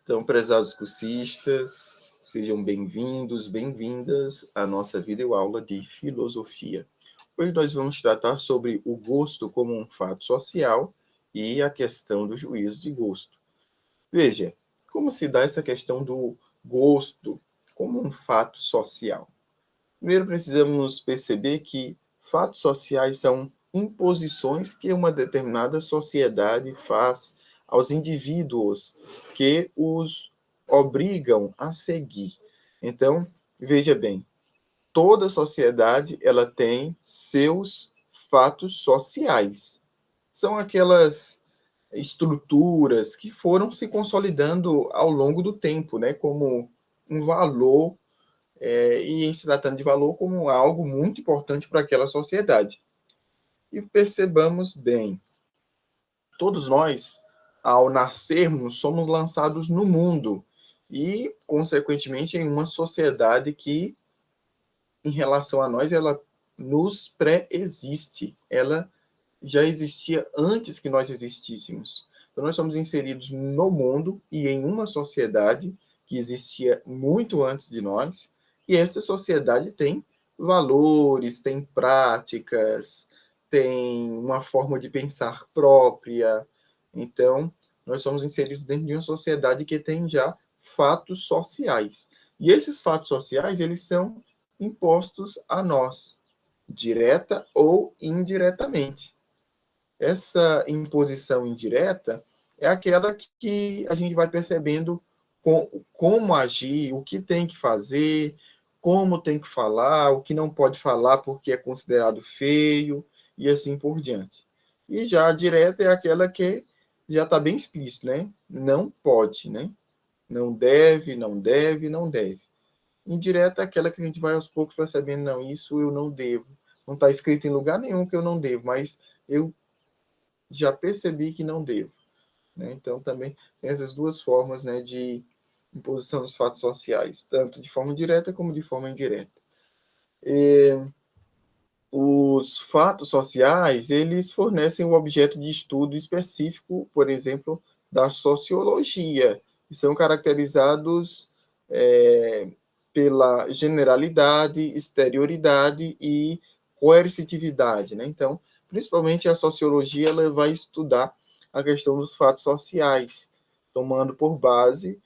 Então, prezados cursistas, sejam bem-vindos, bem-vindas à nossa videoaula de filosofia. Hoje nós vamos tratar sobre o gosto como um fato social e a questão do juízo de gosto. Veja, como se dá essa questão do gosto como um fato social? Primeiro, precisamos perceber que fatos sociais são imposições que uma determinada sociedade faz aos indivíduos que os obrigam a seguir. Então, veja bem, toda sociedade ela tem seus fatos sociais. São aquelas estruturas que foram se consolidando ao longo do tempo, né, como um valor e em se tratando de valor como algo muito importante para aquela sociedade. E percebamos bem, todos nós, ao nascermos, somos lançados no mundo e, consequentemente, em uma sociedade que, em relação a nós, ela nos pré-existe. Ela já existia antes que nós existíssemos. Então, nós somos inseridos no mundo e em uma sociedade que existia muito antes de nós, e essa sociedade tem valores, tem práticas, tem uma forma de pensar própria. Então, nós somos inseridos dentro de uma sociedade que tem já fatos sociais. E esses fatos sociais, eles são impostos a nós, direta ou indiretamente. Essa imposição indireta é aquela que a gente vai percebendo como agir, o que tem que fazer, como tem que falar, o que não pode falar porque é considerado feio, e assim por diante. E já a direta é aquela que já está bem explícito, né? Não pode, né? Não deve, não deve, não deve. Indireta é aquela que a gente vai aos poucos percebendo, não, isso eu não devo. Não está escrito em lugar nenhum que eu não devo, mas eu já percebi que não devo. Né? Então, também tem essas duas formas, né, de imposição dos fatos sociais, tanto de forma direta como de forma indireta. Os fatos sociais, eles fornecem um objeto de estudo específico, por exemplo, da sociologia, e são caracterizados pela generalidade, exterioridade e coercitividade, né? Então, principalmente a sociologia, ela vai estudar a questão dos fatos sociais, tomando por base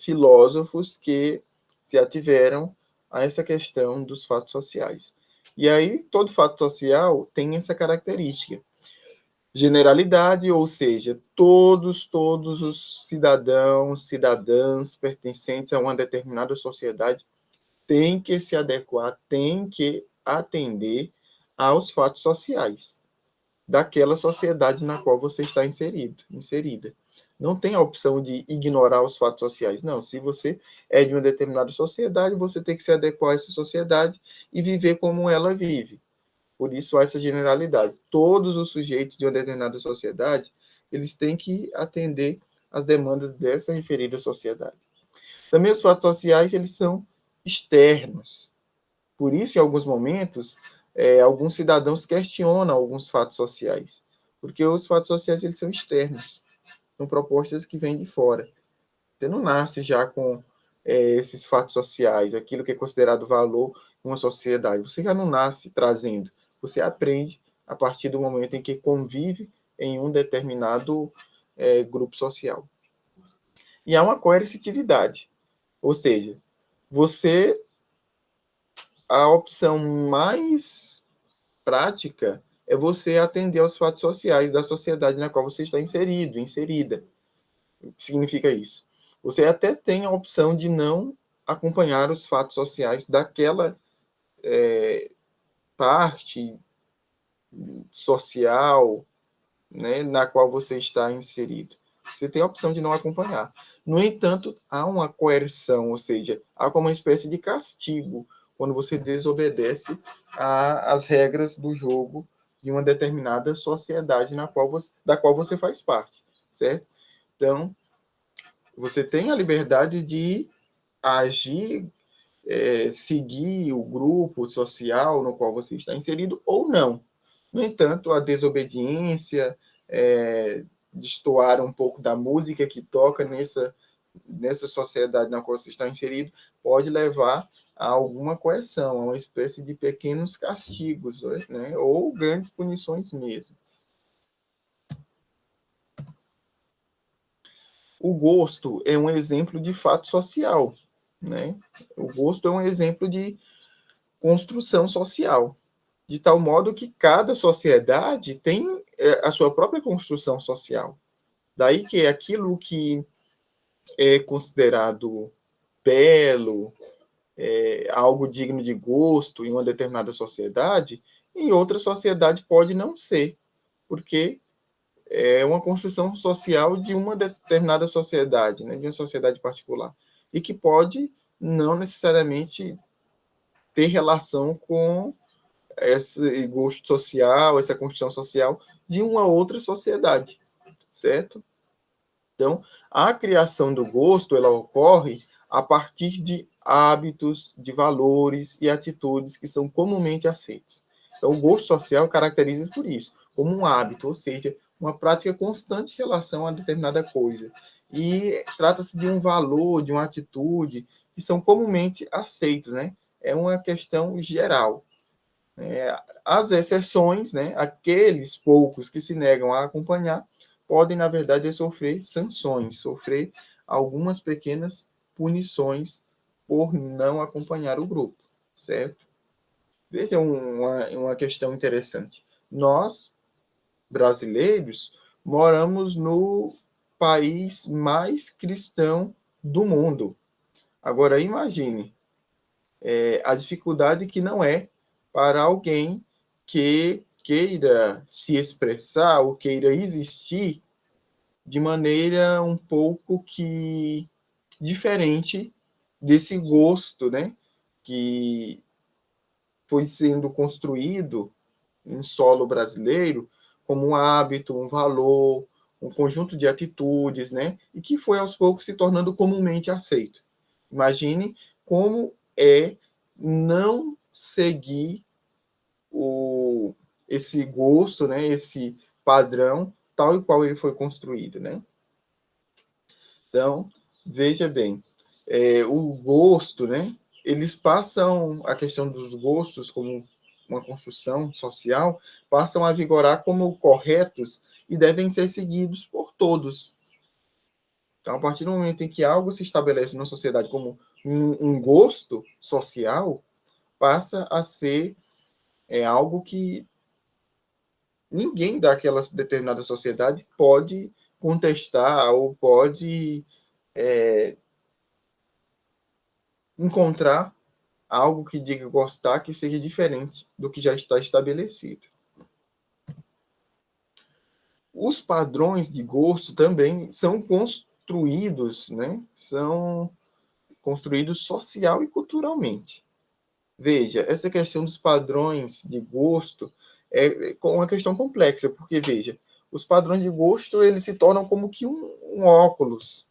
filósofos que se ativeram a essa questão dos fatos sociais. E aí, todo fato social tem essa característica. Generalidade, ou seja, todos os cidadãos, cidadãs pertencentes a uma determinada sociedade têm que se adequar, têm que atender aos fatos sociais daquela sociedade na qual você está inserida. Não tem a opção de ignorar os fatos sociais. Não, se você é de uma determinada sociedade, você tem que se adequar a essa sociedade e viver como ela vive. Por isso, há essa generalidade. Todos os sujeitos de uma determinada sociedade, eles têm que atender às demandas dessa referida sociedade. Também os fatos sociais, eles são externos. Por isso, em alguns momentos, alguns cidadãos questionam alguns fatos sociais, porque os fatos sociais, eles são externos, são propostas que vêm de fora. Você não nasce já com esses fatos sociais, aquilo que é considerado valor em uma sociedade. Você já não nasce trazendo. Você aprende a partir do momento em que convive em um determinado grupo social. E há uma coercitividade, ou seja, a opção mais prática é você atender aos fatos sociais da sociedade na qual você está inserido, inserida. O que significa isso? Você até tem a opção de não acompanhar os fatos sociais daquela parte social, né, na qual você está inserido. Você tem a opção de não acompanhar. No entanto, há uma coerção, ou seja, há como uma espécie de castigo quando você desobedece às regras do jogo de uma determinada sociedade da qual você faz parte, certo? Então, você tem a liberdade de agir, seguir o grupo social no qual você está inserido ou não. No entanto, a desobediência, destoar um pouco da música que toca nessa sociedade na qual você está inserido, pode levar a alguma coerção, a uma espécie de pequenos castigos, né? Ou grandes punições mesmo. O gosto é um exemplo de fato social, né? O gosto é um exemplo de construção social, de tal modo que cada sociedade tem a sua própria construção social. Daí que aquilo que é considerado belo, algo digno de gosto em uma determinada sociedade, em outra sociedade pode não ser, porque é uma construção social de uma determinada sociedade, né, de uma sociedade particular, e que pode não necessariamente ter relação com esse gosto social, essa construção social de uma outra sociedade, certo? Então, a criação do gosto, ela ocorre a partir de hábitos, de valores e atitudes que são comumente aceitos. Então, o gosto social caracteriza por isso, como um hábito, ou seja, uma prática constante em relação a determinada coisa. E trata-se de um valor, de uma atitude que são comumente aceitos, né? É uma questão geral. As exceções, né? Aqueles poucos que se negam a acompanhar, podem, na verdade, sofrer sanções, sofrer algumas pequenas punições por não acompanhar o grupo, certo? Veja uma questão interessante. Nós, brasileiros, moramos no país mais cristão do mundo. Agora, imagine a dificuldade que não é para alguém que queira se expressar ou queira existir de maneira um pouco que diferente desse gosto, né, que foi sendo construído em solo brasileiro como um hábito, um valor, um conjunto de atitudes, né, e que foi aos poucos se tornando comumente aceito. Imagine como é não seguir esse gosto, né, esse padrão tal e qual ele foi construído, né? Então, veja bem, o gosto, né? Eles passam a questão dos gostos como uma construção social, passam a vigorar como corretos e devem ser seguidos por todos. Então, a partir do momento em que algo se estabelece na sociedade como um gosto social, passa a ser algo que ninguém daquela determinada sociedade pode contestar ou pode encontrar algo que diga gostar que seja diferente do que já está estabelecido. Os padrões de gosto também são construídos, né? São construídos social e culturalmente. Veja, essa questão dos padrões de gosto é uma questão complexa, porque, veja, os padrões de gosto, eles se tornam como que um óculos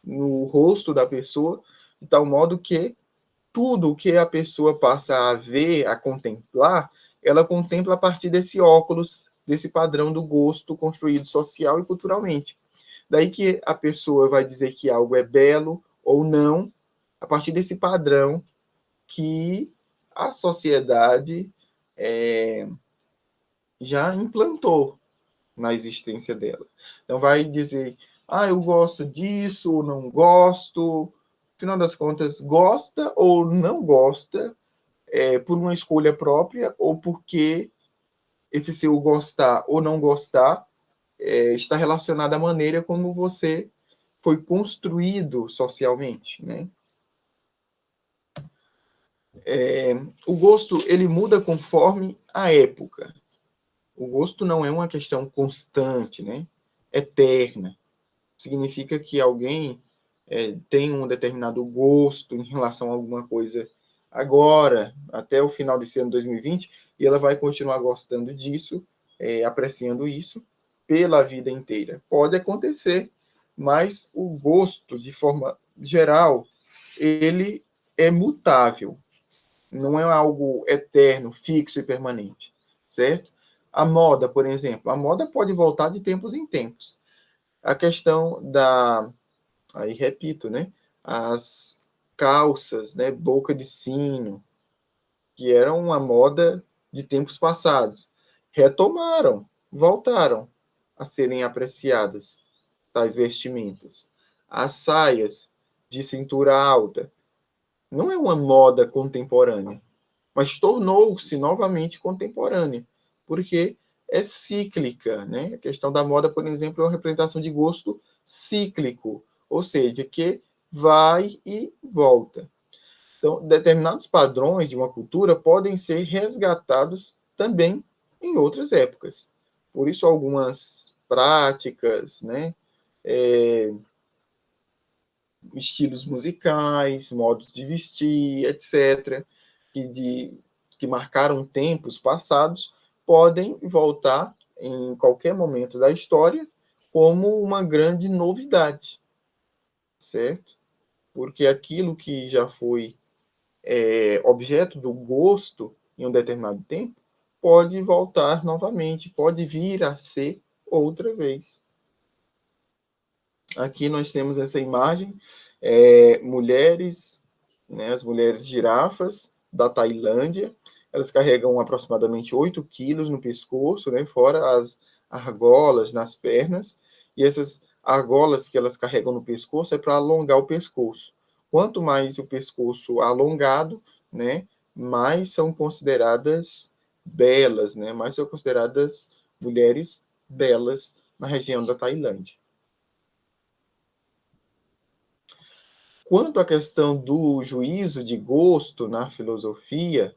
no rosto da pessoa, de tal modo que tudo o que a pessoa passa a ver, a contemplar, ela contempla a partir desse óculos, desse padrão do gosto construído social e culturalmente. Daí que a pessoa vai dizer que algo é belo ou não, a partir desse padrão que a sociedade já implantou na existência dela. Então vai dizer, eu gosto disso, ou não gosto. No final das contas, gosta ou não gosta, por uma escolha própria, ou porque esse seu gostar ou não gostar está relacionado à maneira como você foi construído socialmente, né? O gosto, ele muda conforme a época. O gosto não é uma questão constante, né? Eterna. Significa que alguém tem um determinado gosto em relação a alguma coisa agora, até o final desse ano 2020, e ela vai continuar gostando disso, apreciando isso pela vida inteira. Pode acontecer, mas o gosto, de forma geral, ele é mutável. Não é algo eterno, fixo e permanente, certo? A moda, por exemplo, a moda pode voltar de tempos em tempos. A questão aí repito, né, as calças, né, boca de sino, que eram uma moda de tempos passados, retomaram, voltaram a serem apreciadas, tais vestimentas. As saias de cintura alta não é uma moda contemporânea, mas tornou-se novamente contemporânea, porque é cíclica, né? A questão da moda, por exemplo, é uma representação de gosto cíclico, ou seja, que vai e volta. Então, determinados padrões de uma cultura podem ser resgatados também em outras épocas. Por isso, algumas práticas, né? Estilos musicais, modos de vestir, etc., que marcaram tempos passados, podem voltar em qualquer momento da história como uma grande novidade, certo? Porque aquilo que já foi objeto do gosto em um determinado tempo pode voltar novamente, pode vir a ser outra vez. Aqui nós temos essa imagem, mulheres, né, as mulheres girafas da Tailândia, elas carregam aproximadamente 8 quilos no pescoço, né, fora as argolas nas pernas, e essas argolas que elas carregam no pescoço é para alongar o pescoço. Quanto mais o pescoço alongado, né, mais são consideradas belas, né, mais são consideradas mulheres belas na região da Tailândia. Quanto à questão do juízo de gosto na filosofia,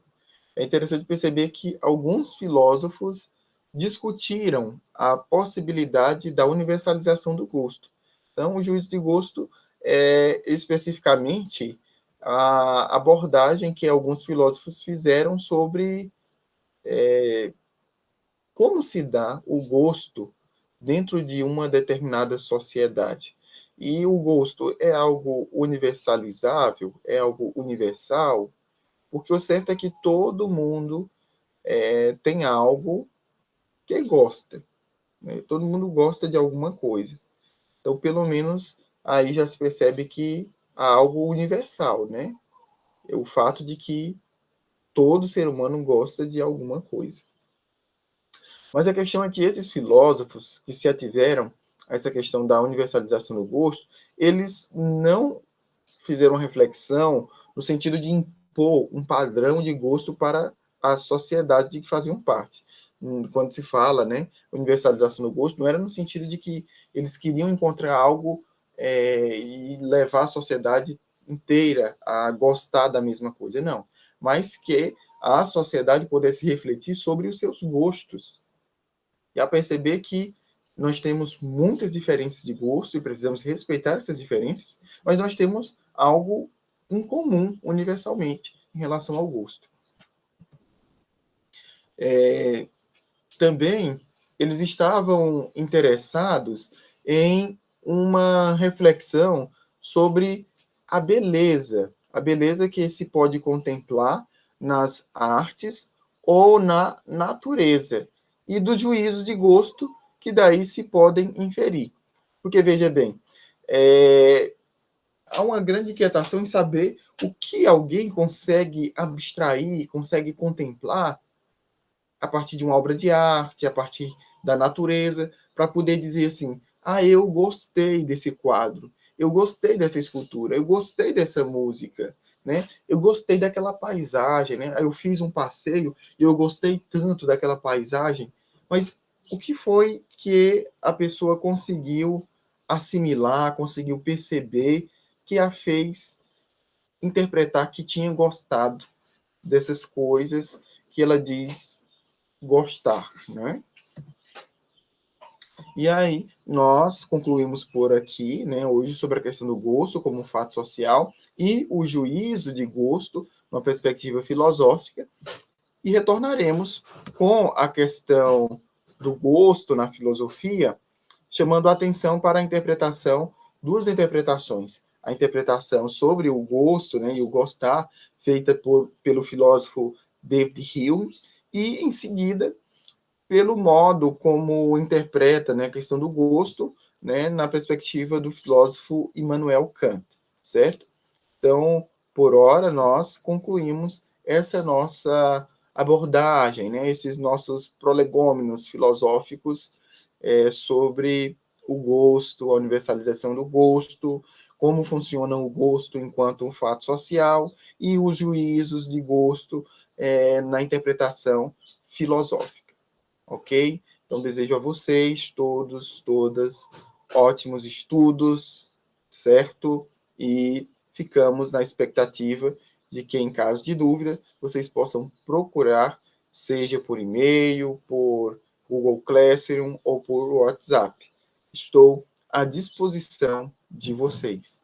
é interessante perceber que alguns filósofos discutiram a possibilidade da universalização do gosto. Então, o juízo de gosto é especificamente a abordagem que alguns filósofos fizeram sobre como se dá o gosto dentro de uma determinada sociedade. E o gosto é algo universalizável, é algo universal, porque o certo é que todo mundo tem algo que gosta, né? Todo mundo gosta de alguma coisa. Então, pelo menos, aí já se percebe que há algo universal, né? É o fato de que todo ser humano gosta de alguma coisa. Mas a questão é que esses filósofos que se ativeram a essa questão da universalização do gosto, eles não fizeram uma reflexão no sentido de impor um padrão de gosto para a sociedade de que faziam parte. Quando se fala, né, universalização do gosto, não era no sentido de que eles queriam encontrar algo e levar a sociedade inteira a gostar da mesma coisa, não. Mas que a sociedade pudesse refletir sobre os seus gostos e a perceber que nós temos muitas diferenças de gosto e precisamos respeitar essas diferenças, mas nós temos algo em comum, universalmente, em relação ao gosto. Também, eles estavam interessados em uma reflexão sobre a beleza que se pode contemplar nas artes ou na natureza, e dos juízos de gosto que daí se podem inferir. Porque, veja bem, há uma grande inquietação em saber o que alguém consegue abstrair, consegue contemplar a partir de uma obra de arte, a partir da natureza, para poder dizer assim, eu gostei desse quadro, eu gostei dessa escultura, eu gostei dessa música, né? Eu gostei daquela paisagem, né? Eu fiz um passeio e eu gostei tanto daquela paisagem, mas o que foi que a pessoa conseguiu assimilar, conseguiu perceber que a fez interpretar que tinha gostado dessas coisas que ela diz gostar, né? E aí, nós concluímos por aqui, né, hoje sobre a questão do gosto como um fato social e o juízo de gosto, uma perspectiva filosófica, e retornaremos com a questão do gosto na filosofia, chamando a atenção para a interpretação, duas interpretações. A interpretação sobre o gosto, né, e o gostar, feita pelo filósofo David Hume, e, em seguida, pelo modo como interpreta, né, a questão do gosto né, na perspectiva do filósofo Immanuel Kant, certo? Então, por hora, nós concluímos essa nossa abordagem, né, esses nossos prolegômenos filosóficos sobre o gosto, a universalização do gosto, como funciona o gosto enquanto um fato social e os juízos de gosto na interpretação filosófica, ok? Então, desejo a vocês, todos, todas, ótimos estudos, certo? E ficamos na expectativa de que, em caso de dúvida, vocês possam procurar, seja por e-mail, por Google Classroom ou por WhatsApp. Estou à disposição de vocês.